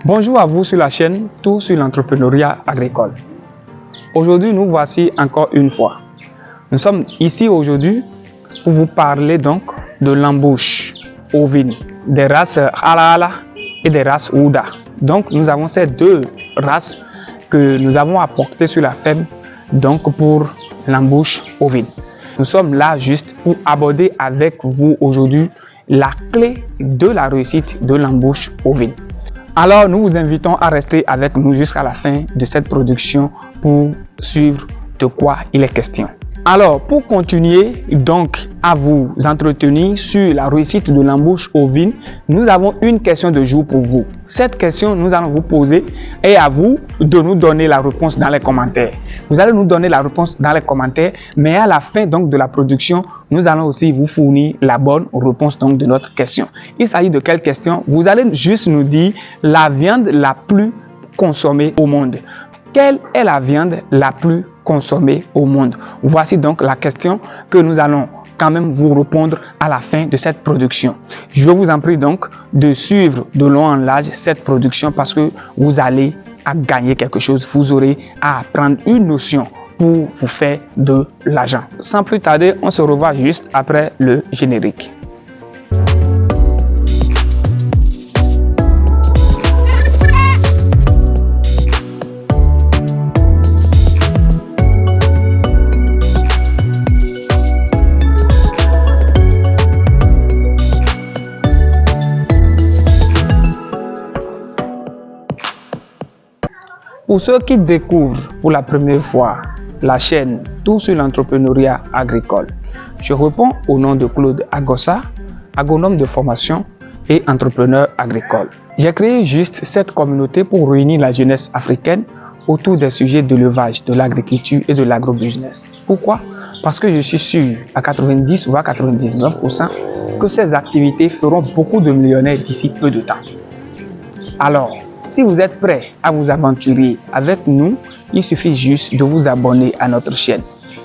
Bonjour à vous sur la chaîne Tout sur l'entrepreneuriat agricole. Aujourd'hui, nous voici encore une fois. Nous sommes ici aujourd'hui pour vous parler donc de l'embauche ovine, des races Halala et des races Ouda. Donc, nous avons ces deux races que nous avons apportées sur la ferme donc pour l'embauche ovine. Nous sommes là juste pour aborder avec vous aujourd'hui la clé de la réussite de l'embauche ovine. Alors, nous vous invitons à rester avec nous jusqu'à la fin de cette production pour suivre de quoi il est question. Alors, pour continuer donc à vous entretenir sur la réussite de l'embauche ovine, nous avons une question de jour pour vous. Cette question, nous allons vous poser et à vous de nous donner la réponse dans les commentaires. Vous allez nous donner la réponse dans les commentaires, mais à la fin donc de la production, nous allons aussi vous fournir la bonne réponse donc de notre question. Il s'agit de quelle question? Vous allez juste nous dire la viande la plus consommée au monde. Quelle est la viande la plus consommée au monde? Voici donc la question que nous allons quand même vous répondre à la fin de cette production. Je vous en prie donc de suivre de long en large cette production parce que vous allez à gagner quelque chose. Vous aurez à apprendre une notion pour vous faire de l'argent. Sans plus tarder, on se revoit juste après le générique. Pour ceux qui découvrent pour la première fois la chaîne Tout sur l'entrepreneuriat agricole, je réponds au nom de Claude Agossa, agronome de formation et entrepreneur agricole. J'ai créé juste cette communauté pour réunir la jeunesse africaine autour des sujets de l'élevage, de l'agriculture et de l'agrobusiness. Pourquoi? Parce que je suis sûr à 90 ou à 99% que ces activités feront beaucoup de millionnaires d'ici peu de temps. Alors, si vous êtes prêt à vous aventurer avec nous, il suffit juste de vous abonner à notre chaîne,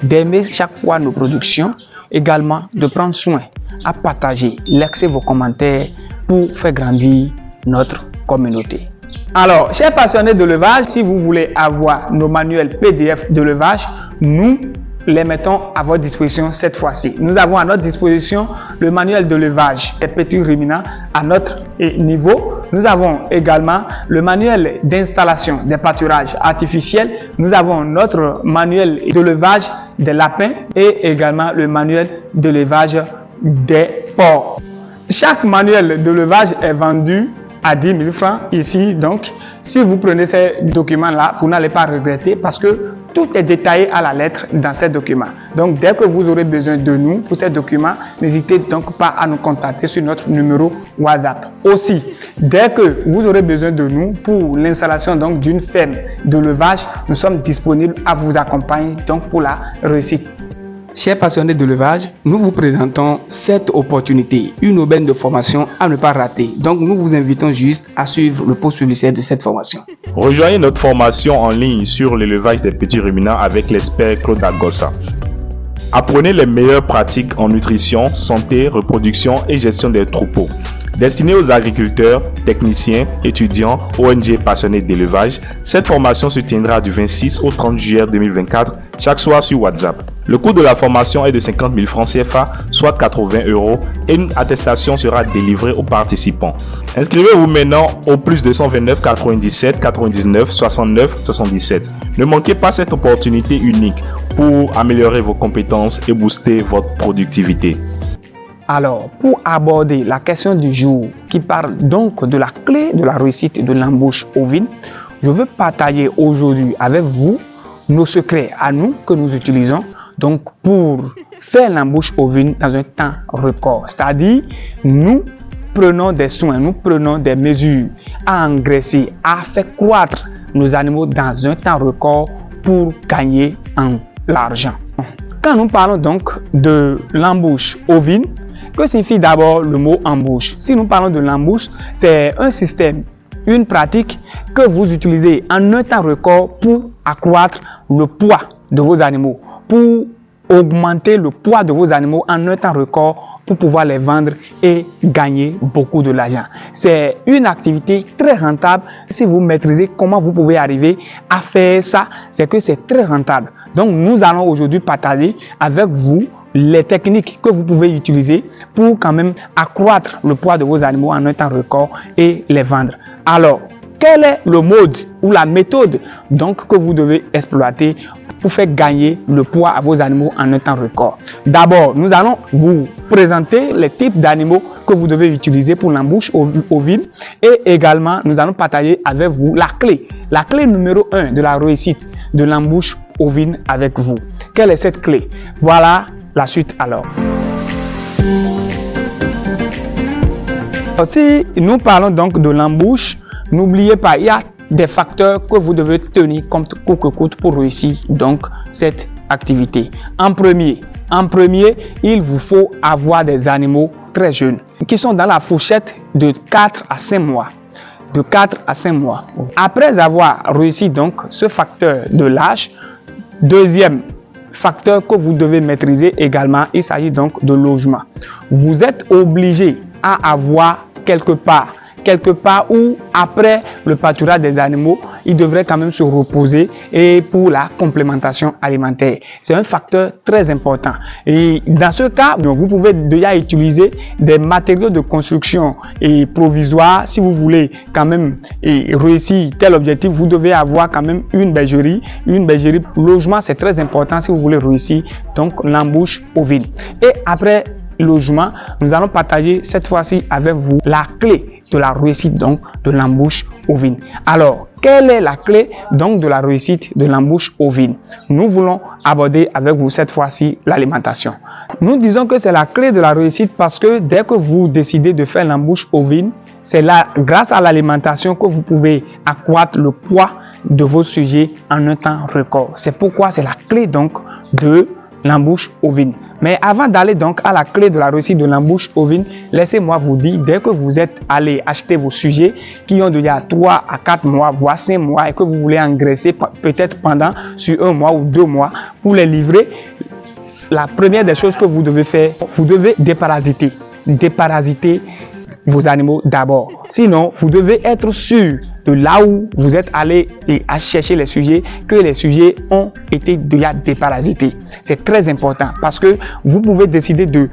d'aimer chaque fois nos productions, également de prendre soin à partager, laisser vos commentaires pour faire grandir notre communauté. Alors, chers passionnés de l'élevage, si vous voulez avoir nos manuels PDF de l'élevage, nous les mettons à votre disposition cette fois-ci. Nous avons à notre disposition le manuel de l'élevage des petits ruminants à notre niveau. Nous avons également le manuel d'installation des pâturages artificiels. Nous avons notre manuel de l'élevage des lapins et également le manuel de l'élevage des porcs. Chaque manuel de l'élevage est vendu à 10 000 francs ici. Donc, si vous prenez ces documents-là, vous n'allez pas regretter parce que tout est détaillé à la lettre dans ces documents. Donc, dès que vous aurez besoin de nous pour ces documents, n'hésitez donc pas à nous contacter sur notre numéro WhatsApp. Aussi, dès que vous aurez besoin de nous pour l'installation donc d'une ferme de levage, nous sommes disponibles à vous accompagner donc pour la réussite. Chers passionnés de l'élevage, nous vous présentons cette opportunité, une aubaine de formation à ne pas rater. Donc, nous vous invitons juste à suivre le post publicitaire de cette formation. Rejoignez notre formation en ligne sur l'élevage des petits ruminants avec l'expert Claude Agossa. Apprenez les meilleures pratiques en nutrition, santé, reproduction et gestion des troupeaux. Destinée aux agriculteurs, techniciens, étudiants, ONG passionnés d'élevage, cette formation se tiendra du 26 au 30 juillet 2024, chaque soir sur WhatsApp. Le coût de la formation est de 50 000 francs CFA, soit 80 € et une attestation sera délivrée aux participants. Inscrivez-vous maintenant au plus 229 97 99 69 77. Ne manquez pas cette opportunité unique pour améliorer vos compétences et booster votre productivité. Alors, pour aborder la question du jour qui parle donc de la clé de la réussite de l'embauche ovine, je veux partager aujourd'hui avec vous nos secrets à nous que nous utilisons donc pour faire l'embauche ovine dans un temps record. C'est-à-dire, nous prenons des soins, nous prenons des mesures à engraisser, à faire croître nos animaux dans un temps record pour gagner en l'argent. Quand nous parlons donc de l'embauche ovine, que signifie d'abord le mot embauche? Si nous parlons de l'embauche, c'est un système, une pratique que vous utilisez en un temps record pour accroître le poids de vos animaux, pour augmenter le poids de vos animaux en un temps record pour pouvoir les vendre et gagner beaucoup de l'argent. C'est une activité très rentable. Si vous maîtrisez comment vous pouvez arriver à faire ça, c'est que c'est très rentable. Donc, nous allons aujourd'hui partager avec vous les techniques que vous pouvez utiliser pour quand même accroître le poids de vos animaux en un temps record et les vendre. Alors, quel est le mode ou la méthode donc que vous devez exploiter pour faire gagner le poids à vos animaux en un temps record? D'abord, nous allons vous présenter les types d'animaux que vous devez utiliser pour l'embouche ovine et également nous allons partager avec vous la clé numéro 1 de la réussite de l'embouche ovine avec vous. Quelle est cette clé? Voilà la suite alors. Si nous parlons donc de l'embouche, n'oubliez pas, il y a des facteurs que vous devez tenir compte coûte que coûte pour réussir donc cette activité. En premier, il vous faut avoir des animaux très jeunes qui sont dans la fourchette de 4 à 5 mois. De 4 à 5 mois. Après avoir réussi donc ce facteur de l'âge, deuxième facteur que vous devez maîtriser également, il s'agit donc de logement. Vous êtes obligé à avoir quelque part où après le pâturage des animaux, ils devraient quand même se reposer et pour la complémentation alimentaire. C'est un facteur très important. Et dans ce cas, vous pouvez déjà utiliser des matériaux de construction et provisoires. Si vous voulez quand même réussir tel objectif, vous devez avoir quand même une bergerie. Logement, c'est très important si vous voulez réussir donc l'embouche ovine. Et après logement, nous allons partager cette fois-ci avec vous la clé de la réussite donc de l'embouche ovine. Alors, quelle est la clé donc de la réussite de l'embouche ovine? Nous voulons aborder avec vous cette fois-ci l'alimentation. Nous disons que c'est la clé de la réussite parce que dès que vous décidez de faire l'embouche ovine, c'est là, grâce à l'alimentation, que vous pouvez accroître le poids de vos sujets en un temps record. C'est pourquoi c'est la clé donc de l'embouche ovine. Mais avant d'aller donc à la clé de la réussite de l'embouche ovine, laissez-moi vous dire, dès que vous êtes allé acheter vos sujets qui ont déjà 3 à 4 mois, voire 5 mois et que vous voulez engraisser peut-être pendant sur 1 mois ou 2 mois pour les livrer, la première des choses que vous devez faire, vous devez déparasiter vos animaux d'abord. Sinon, vous devez être sûr de là où vous êtes allé à chercher les sujets, que les sujets ont été déjà déparasités. C'est très important parce que vous pouvez décider de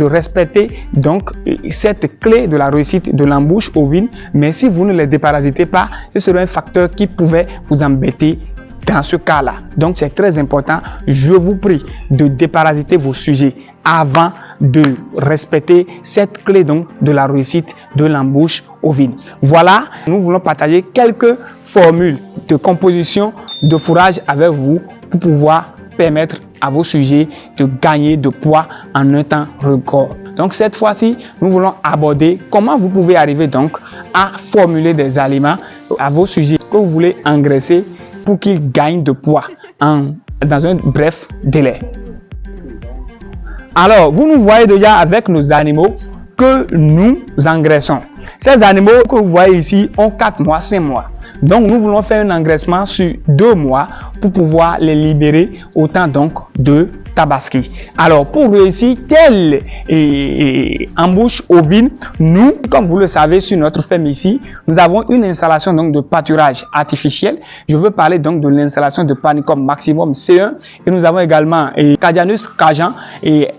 respecter donc cette clé de la réussite de l'embouche ovine, mais si vous ne les déparasitez pas, ce serait un facteur qui pouvait vous embêter dans ce cas-là. Donc c'est très important, je vous prie de déparasiter vos sujets avant de respecter cette clé donc de la réussite de l'embouche ovine. Voilà, nous voulons partager quelques formules de composition de fourrage avec vous pour pouvoir permettre à vos sujets de gagner de poids en un temps record. Donc cette fois-ci, nous voulons aborder comment vous pouvez arriver donc à formuler des aliments à vos sujets que vous voulez engraisser pour qu'ils gagnent de poids dans un bref délai. Alors, vous nous voyez déjà avec nos animaux que nous engraissons. Ces animaux que vous voyez ici ont 4 mois, 5 mois. Donc, nous voulons faire un engraissement sur 2 mois pour pouvoir les libérer autant donc de tabaski. Alors, pour réussir telle embouche ovine, nous, comme vous le savez, sur notre ferme ici, nous avons une installation donc de pâturage artificiel. Je veux parler donc de l'installation de Panicum Maximum C1 et nous avons également Cardianus Cajan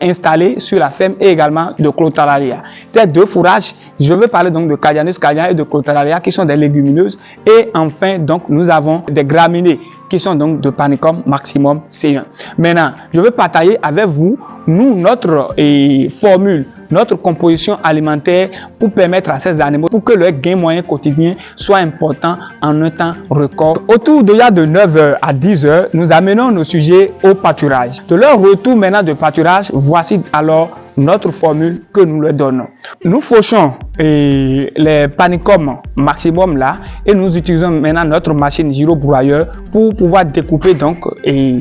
installé sur la ferme et également de Crotalaria. Ces deux fourrages, je veux parler donc de Cardianus Cajan et de Crotalaria qui sont des légumineuses et enfin donc nous avons des graminées qui sont donc de Panicum Maximum C1. Maintenant, je veux partager avec vous notre formule, notre composition alimentaire pour permettre à ces animaux, pour que leur gain moyen quotidien soit important en un temps record. Autour déjà de 9h à 10h, nous amenons nos sujets au pâturage. De leur retour maintenant de pâturage, voici alors notre formule que nous leur donnons. Nous fauchons les Panicum Maximum là et nous utilisons maintenant notre machine gyrobroyeur pour pouvoir découper donc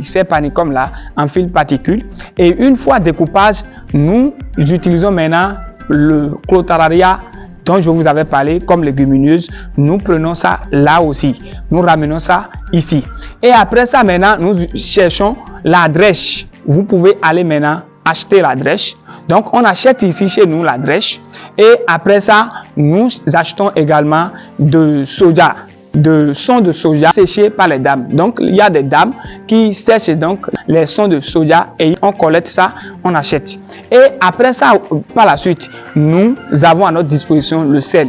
ces Panicum là en fils particules. Et une fois découpage, nous utilisons maintenant le Crotalaria dont je vous avais parlé comme légumineuse. Nous prenons ça là aussi, nous ramenons ça ici. Et après ça maintenant, nous cherchons la drèche. Vous pouvez aller maintenant acheter la drèche. Donc, on achète ici chez nous la drèche et après ça, nous achetons également de soja, de son de soja séché par les dames. Donc, il y a des dames qui sèchent donc les sons de soja et on collecte ça, on achète. Et après ça, par la suite, nous avons à notre disposition le sel.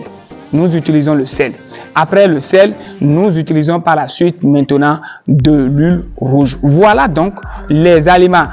Nous utilisons le sel. Après le sel, nous utilisons par la suite maintenant de l'huile rouge. Voilà donc les aliments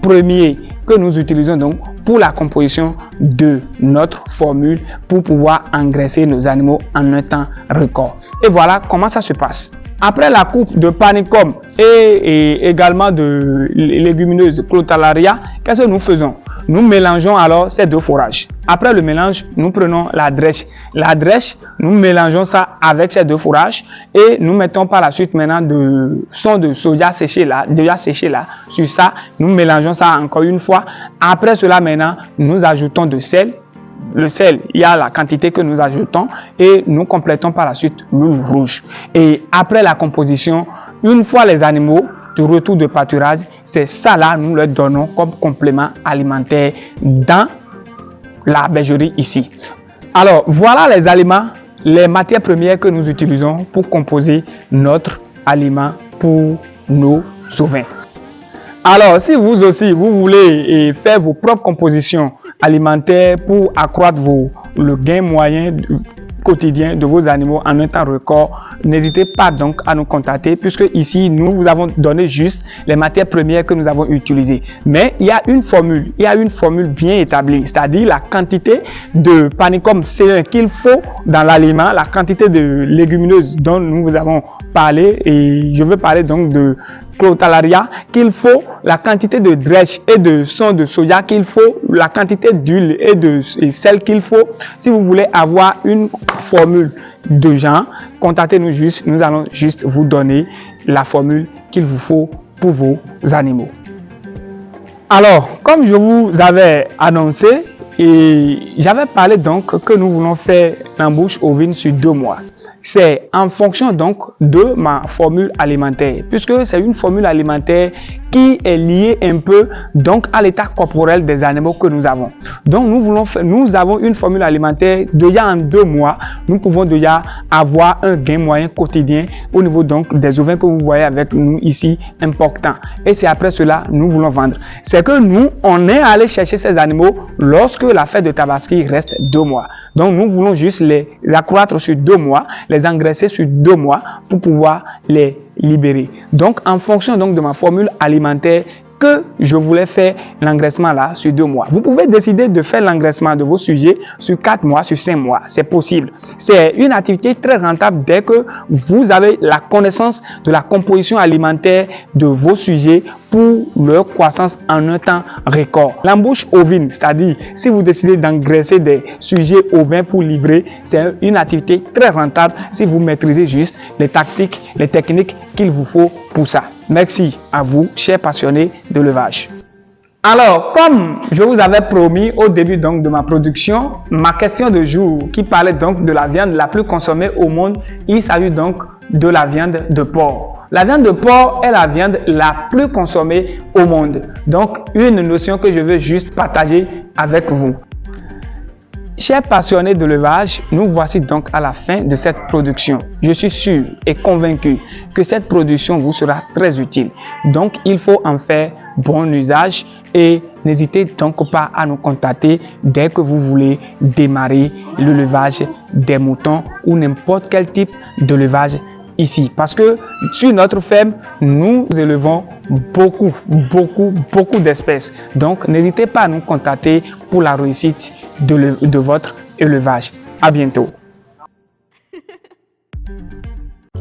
premiers que nous utilisons donc pour la composition de notre formule pour pouvoir engraisser nos animaux en un temps record. Et voilà comment ça se passe. Après la coupe de panicum et également de légumineuses Crotalaria, qu'est-ce que nous faisons? Nous mélangeons alors ces deux fourrages. Après le mélange, nous prenons la drèche. La drèche, nous mélangeons ça avec ces deux fourrages et nous mettons par la suite maintenant de son de soja séché là, déjà séché là, sur ça. Nous mélangeons ça encore une fois. Après cela maintenant, nous ajoutons de sel. Le sel, il y a la quantité que nous ajoutons et nous complétons par la suite l'huile rouge. Et après la composition, une fois les animaux de retour de pâturage, c'est ça là, nous leur donnons comme complément alimentaire dans la bergerie ici. Alors, voilà les aliments, les matières premières que nous utilisons pour composer notre aliment pour nos ovins. Alors, si vous aussi, vous voulez faire vos propres compositions alimentaires pour accroître le gain moyen quotidien de vos animaux en un temps record, n'hésitez pas donc à nous contacter puisque ici nous vous avons donné juste les matières premières que nous avons utilisées. Mais il y a une formule bien établie, c'est-à-dire la quantité de panicum C1 qu'il faut dans l'aliment, la quantité de légumineuses dont nous vous avons parlé et je veux parler donc de Crotalaria qu'il faut, la quantité de drèche et de son de soja qu'il faut, la quantité d'huile et sel qu'il faut. Si vous voulez avoir une formule de genre, contactez-nous juste, nous allons juste vous donner la formule qu'il vous faut pour vos animaux. Alors, comme je vous avais annoncé, j'avais parlé donc que nous voulons faire l'embauche ovine sur 2 mois. C'est en fonction donc de ma formule alimentaire, puisque c'est une formule alimentaire qui est liée un peu donc à l'état corporel des animaux que nous avons. Donc nous avons une formule alimentaire déjà en 2 mois, nous pouvons déjà avoir un gain moyen quotidien au niveau donc des ovins que vous voyez avec nous ici important. Et c'est après cela nous voulons vendre. C'est que nous on est allé chercher ces animaux lorsque la fête de Tabaski reste 2 mois. Donc nous voulons juste les accroître sur 2 mois, les engraisser sur 2 mois pour pouvoir les libérer. Donc en fonction donc de ma formule alimentaire que je voulais faire l'engraissement là sur 2 mois. Vous pouvez décider de faire l'engraissement de vos sujets sur 4 mois, sur 5 mois. C'est possible. C'est une activité très rentable dès que vous avez la connaissance de la composition alimentaire de vos sujets pour leur croissance en un temps record. L'embauche ovine, c'est-à-dire si vous décidez d'engraisser des sujets ovins pour livrer, c'est une activité très rentable si vous maîtrisez juste les tactiques, les techniques qu'il vous faut pour ça. Merci à vous, chers passionnés de l'élevage. Alors, comme je vous avais promis au début donc de ma production, ma question de jour qui parlait donc de la viande la plus consommée au monde, il s'agit donc de la viande de porc. La viande de porc est la viande la plus consommée au monde. Donc, une notion que je veux juste partager avec vous. Chers passionnés de l'élevage, nous voici donc à la fin de cette production. Je suis sûr et convaincu que cette production vous sera très utile. Donc, il faut en faire bon usage et n'hésitez donc pas à nous contacter dès que vous voulez démarrer l'élevage des moutons ou n'importe quel type d'élevage ici. Parce que sur notre ferme, nous élevons beaucoup d'espèces. Donc, n'hésitez pas à nous contacter pour la réussite de votre élevage. À bientôt.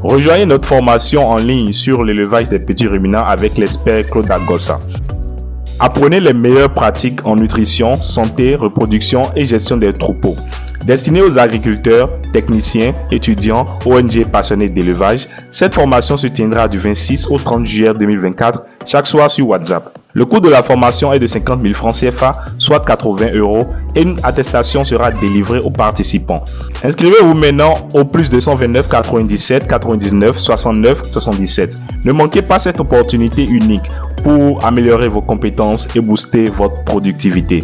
Rejoignez notre formation en ligne sur l'élevage des petits ruminants avec l'expert Claude Agossa. Apprenez les meilleures pratiques en nutrition, santé, reproduction et gestion des troupeaux. Destinée aux agriculteurs, techniciens, étudiants, ONG passionnés d'élevage, cette formation se tiendra du 26 au 30 juillet 2024, chaque soir sur WhatsApp. Le coût de la formation est de 50 000 francs CFA, soit 80 €, et une attestation sera délivrée aux participants. Inscrivez-vous maintenant au plus 229 97 99 69 77. Ne manquez pas cette opportunité unique pour améliorer vos compétences et booster votre productivité.